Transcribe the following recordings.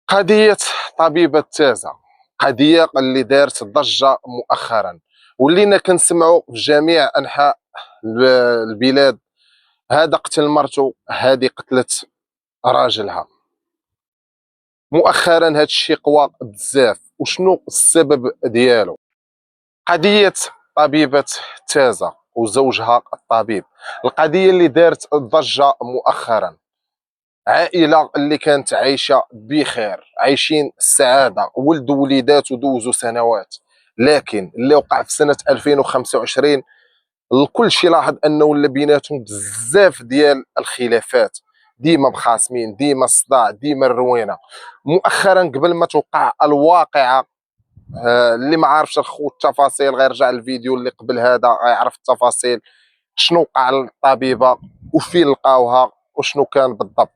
قضية طبيبة تازة، قضية اللي دارت ضجة مؤخرا، ولينا كنسمعوا في جميع أنحاء البلاد. هذا قتل مرته، هذه قتلت راجلها. مؤخرا هذا الشيء قوى بزاف. وشنو السبب ديالو؟ قضية طبيبة تازة وزوجها الطبيب، القضية اللي دارت ضجة مؤخرا. عائله اللي كانت عايشه بخير، عايشين السعاده، ولدوا وليدات ودوزوا سنوات. لكن اللي وقع في سنه 2025 الكل شي لاحظ انه ولا بيناتهم بزاف ديال الخلافات، ديما مخاصمين، ديما الصداع، ديما الروينه. مؤخرا قبل ما توقع الواقعه، اللي ما عارفش الخو التفاصيل غير رجع الفيديو اللي قبل هذا غيعرف التفاصيل، شنو وقع للطبيبه وفين لقاوها وشنو كان بالضبط.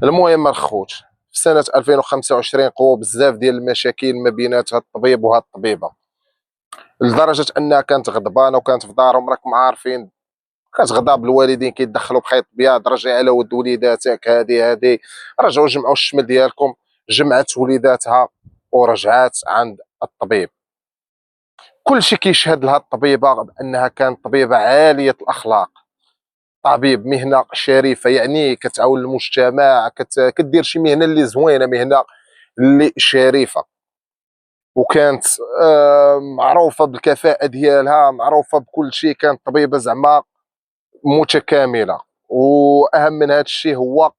المهم الخوت، في سنة 2025 قووا بزاف ديال المشاكل ما بينات هاد الطبيب وهاد الطبيبة، لدرجة انها كانت غضبانة وكانت في دارهم. راكم عارفين كانت غضب الوالدين كيدخلوا بخيط بياض، رجعي على ود وليداتك، هادي رجعوا جمعوا الشمل ديالكم. جمعت وليداتها ورجعات عند الطبيب. كل شيء كيشهد لها الطبيبة بأنها كانت طبيبة عالية الأخلاق، طبيب مهنه شريفه، يعني كتعاون المجتمع، كدير شي مهنه اللي زوينه، مهنه اللي شريفه. وكانت معروفه بالكفاءه ديالها، معروفه بكل شيء، كانت طبيبه زعما متكامله. واهم من هذا الشيء هو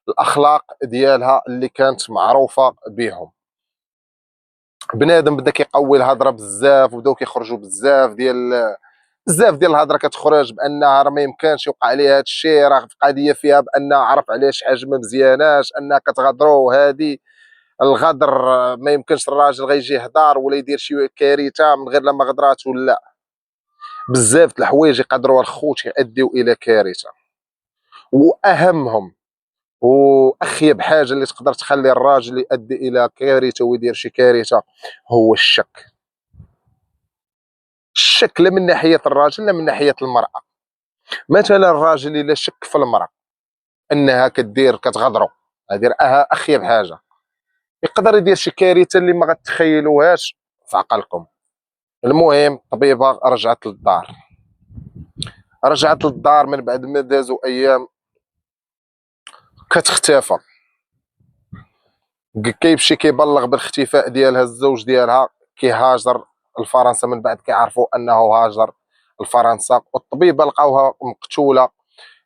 الاخلاق ديالها اللي كانت معروفه بهم. بنادم بدا كيقوي الهضره بزاف، وبداو كيخرجوا بزاف ديال الهضره كتخرج بانها راه ما يمكنش يوقع عليها هذا الشيء، راه في قضيه فيها بانها عرف عليها شي حاجه ما مزياناش، انها كتغدروا. هذه الغدر ما يمكنش الراجل غيجي يهضر ولا يدير شي كارثه من غير لما غدرات، ولا بزاف د الحوايج يقدروا الخوت يؤديوا الى كارثه. واهمهم واخيب حاجه اللي تقدر تخلي الراجل يؤدي الى كارثه ويدير شي كارثه هو الشك. الشك لا من ناحيه الراجل لا من ناحيه المراه. مثلا الراجل الا شك في المراه انها كدير كتغدروا، هذه اخيب حاجه، يقدر يدير شي كارثه اللي ما غتخيلوهاش في عقلكم. المهم الطبيبه رجعت للدار من بعد ما دازوا ايام كتختفى. كيمشي كيبلغ بالاختفاء ديالها الزوج ديالها، كيهاجر لفرنسا. من بعد كيعرفوا انه هاجر لفرنسا، والطبيبه لقاوها مقتوله.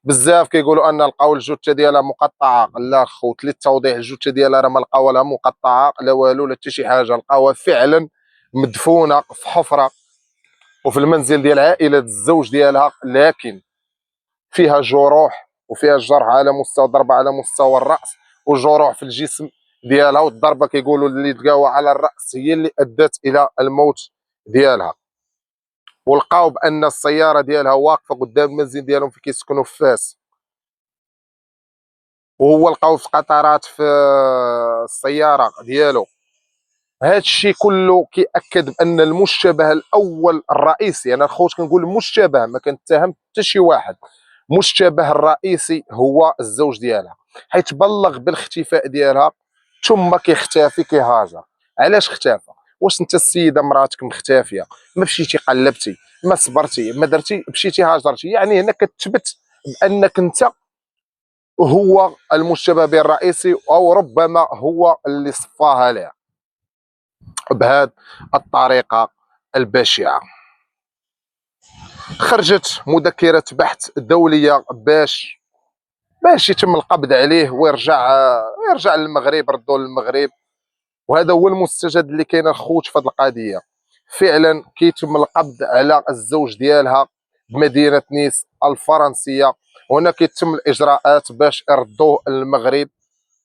بزاف كيقولوا ان لقاو الجثه ديالها مقطعه. لا خوت، للتوضيح، الجثه ديالها راه ما لقاوها لا مقطعه لا والو لا حتى شي حاجه، لقاوها فعلا مدفونه في حفره وفي المنزل ديال عائله الزوج ديالها. لكن فيها جروح، وفيها جرح على مستوى ضربه على مستوى الراس، وجروح في الجسم ديالها. والضربه كيقولوا اللي تلقاوها على الراس هي اللي ادت الى الموت ديالها. ولقاو بان السياره ديالها واقفه قدام المنزل ديالهم في كيسكنوا في فاس، وهو لقاو في قطرات في السياره ديالو. هذا الشيء كله كيأكد بان المشتبه الاول الرئيسي، انا الخوت كنقول مشتبه، ما كنتهم حتى شي واحد، مشتبه الرئيسي هو الزوج ديالها، حيت بلغ بالاختفاء ديالها ثم كيختفي كيهاجر. علاش اختفى؟ واش انت السيده مراتك مختفيه ما مشيتي قلبتي، ما صبرتي، ما درتي، مشيتي هاجرتي؟ يعني هنا كتثبت بانك انت هو المشتبه به الرئيسي، او ربما هو اللي صفاها لها بهذه الطريقه البشعه. خرجت مذكره بحث دوليه باش يتم القبض عليه ويرجع للمغرب، ردوا للمغرب. وهذا هو المستجد اللي كاين الخوت في هذه القضيه. فعلا كيتم القبض على الزوج ديالها بمدينه نيس الفرنسيه، وهنا كيتم الاجراءات باش يردوه للمغرب.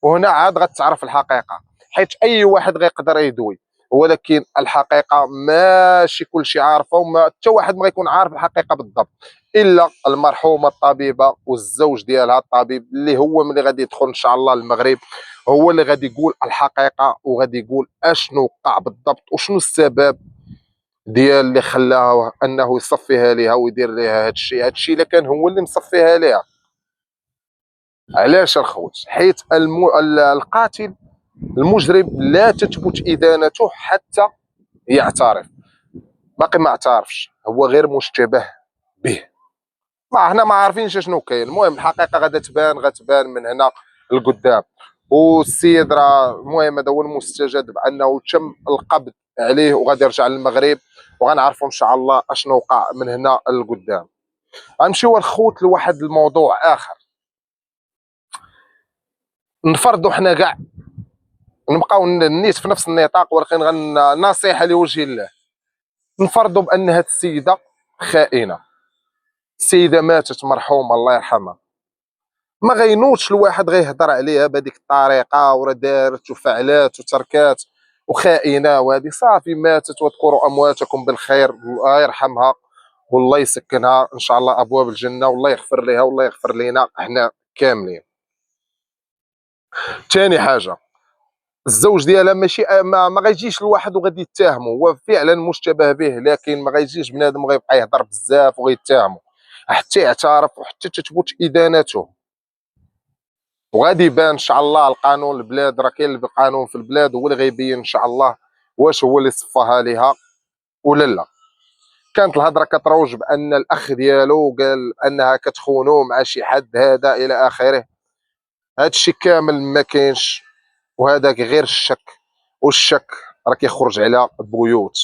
وهنا عاد غتعرف الحقيقه، حيت اي واحد غيقدر يدوي، ولكن الحقيقه ماشي كلشي عارفه، وما حتى واحد ما غيكون عارف الحقيقه بالضبط الا المرحومه الطبيبه والزوج ديالها الطبيب، اللي هو ملي غادي يدخل ان شاء الله للمغرب هو اللي غادي يقول الحقيقه، وغادي يقول اشنو وقع بالضبط وشنو السبب ديال اللي خلاه انه يصفيها ليها ويدير ليها هذا الشيء الا كان هو اللي مصفيها ليها. علاش الخوت؟ حيت القاتل المجرم لا تثبت ادانته حتى يعترف. باقي ما اعترفش، هو غير مشتبه به. ما حنا ما عارفينش شنو كاين. المهم الحقيقه غادا غتبان من هنا لقدام. والسيد راه المهم هذا هو المستجد بانه تم القبض عليه وغادي يرجع للمغرب، وغنعرفوا ان شاء الله اشنو وقع من هنا لقدام. غنمشيو الخوت لواحد الموضوع اخر. نفرضوا حنا كاع نبقاو نيت في نفس النطاق، ولكن نصيحه لوجه الله. نفرضوا بان هاد السيده خائنه، السيده ماتت مرحومه الله يرحمها، ما غينوضش الواحد غيهضر عليها بهذيك الطريقه ورا دارت وفعلات وتركات وخائنه، وهذه صافي ماتت. واذكروا امواتكم بالخير، الله يرحمها والله يسكنها ان شاء الله ابواب الجنه، والله يغفر لها والله يغفر لنا احنا كاملين. ثاني حاجه، الزوج ديالها ماشي ما غيجيش الواحد وغادي يتهمه، هو فعلا مشتبه به، لكن ما غيجيش بنادم غيبقى يهضر بزاف وغيتهمه حتى يعترف وحتى تثبت ادانته. وغادي يبان ان شاء الله القانون. البلاد راه كاين القانون في البلاد، هو اللي غيبين ان شاء الله واش هو اللي صفاها ليها ولا لا. كانت الهضره كتروج بان الاخ ديالو قال انها كتخونو مع شي حد هذا الى اخره. هادشي كامل ما كاينش، وهذاك غير الشك، والشك راه كيخرج على بيوت.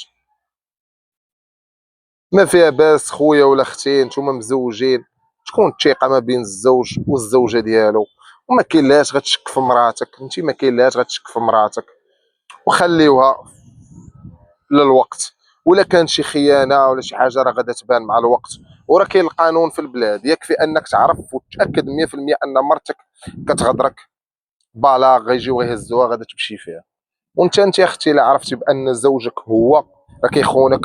ما فيها باس خويا ولا اختي نتوما مزوجين، تكون الثقه ما بين الزوج والزوجه ديالو، وما كاين لاش غتشك في مراتك، انت ما كاين لاش غتشك في مراتك، وخليوها للوقت. ولا كان شي خيانه ولا شي حاجه راه غادا تبان مع الوقت. وراه كاين القانون في البلاد، يكفي انك تعرف وتاكد 100% ان مرتك كتغدرك بلاغ غيجيو غيهزوها غادا تمشي فيها. وانت يا اختي الا عرفتي بان زوجك هو راه كيخونك،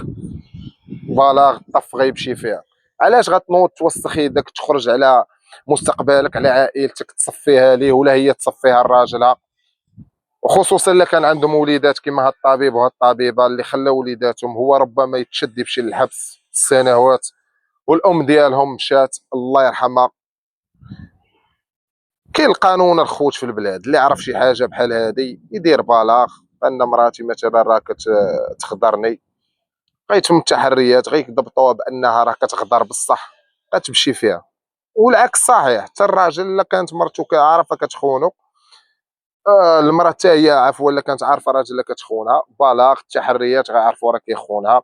بلاغ الطف غيمشي فيها. علاش غتنوض توسخ يدك تخرج على مستقبلك على عائلتك تصفيها ليه ولا هي تصفيها لراجلها؟ وخصوصا الا كان عندهم وليدات كما هاد الطبيب وهاد الطبيبه اللي خلاو وليداتهم، هو ربما يتشد يمشي للحبس سنوات، والام ديالهم مشات الله يرحمها. كاين القانون الخوت في البلاد، اللي عرف شي حاجه بحال هذه يدير بلاغ ان مراتي مثلا راه كتخضرني، غيتم التحريات غيضبطوها بانها راه كتغدر بصح غتمشي فيها. والعكس صحيح، حتى الراجل الا كانت مرته عارفه كتخونو، المراه حتى هي عفوا الا كانت عارفه راجلها كتخونها، بلاغ التحريات غيعرفوا راه كيخونها،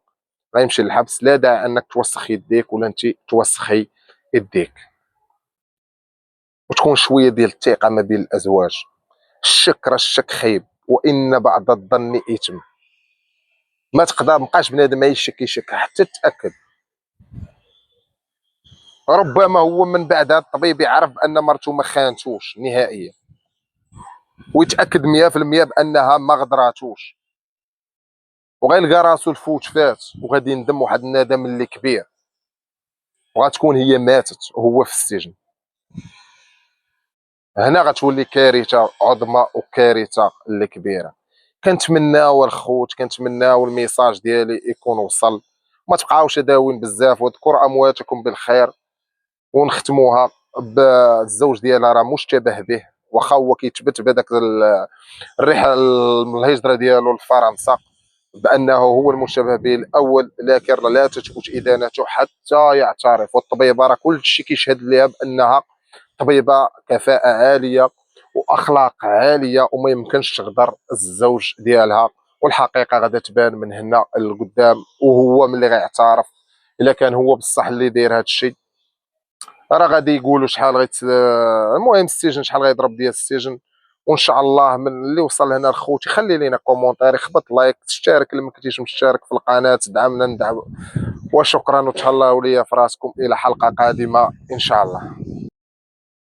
غيمشي للحبس. لا داعي انك توسخ يديك ولا انت توسخي يديك. وتكون شويه ديال الثقه ما بين الازواج. الشك راه الشك خايب، وان بعض الظن اثم. ما تقدر مابقاش بنادم يشك حتى تاكد. ربما هو من بعد هذا الطبيب يعرف ان مرته ما خانتوش نهائيا، ويتاكد 100% بانها ما غدراتوش، وغيلقى راسو الفوت فات وغادي يندم واحد الندم اللي كبير، وغتكون هي ماتت وهو في السجن. هنا غتولي كارثه عظمى وكارثه اللي كبيره. كنتمناو الخوت، كنتمناو الميساج ديالي يكون وصل. ما تبقاوش داوين بزاف، واذكر امواتكم بالخير. ونختموها بالزوج ديالها راه مشتبه به، واخا هو كيتبت بهذاك الرحله الهجره ديالو لفرنسا بانه هو المشتبه به الاول، لكن لا تثبت ادانته حتى يعترف. والطبيبه راه كل شيء كيشهد لها بانها طبيبه كفاءه عاليه واخلاق عاليه، وما يمكنش تغدر الزوج ديالها. والحقيقه غادا تبان من هنا لقدام، وهو ملي غيعترف الا كان هو بصح اللي داير هذا الشيء، راه غادي يقولوا شحال المهم السجن شحال غيضرب ديال السجن. وان شاء الله من اللي وصل هنا الخوت يخلي لينا كومونتير، يخبط لايك، تشترك اللي ما كنتيش مشترك في القناه، دعمنا ندعم. وشكرا وتهلاو ليا في راسكم، الى حلقه قادمه ان شاء الله.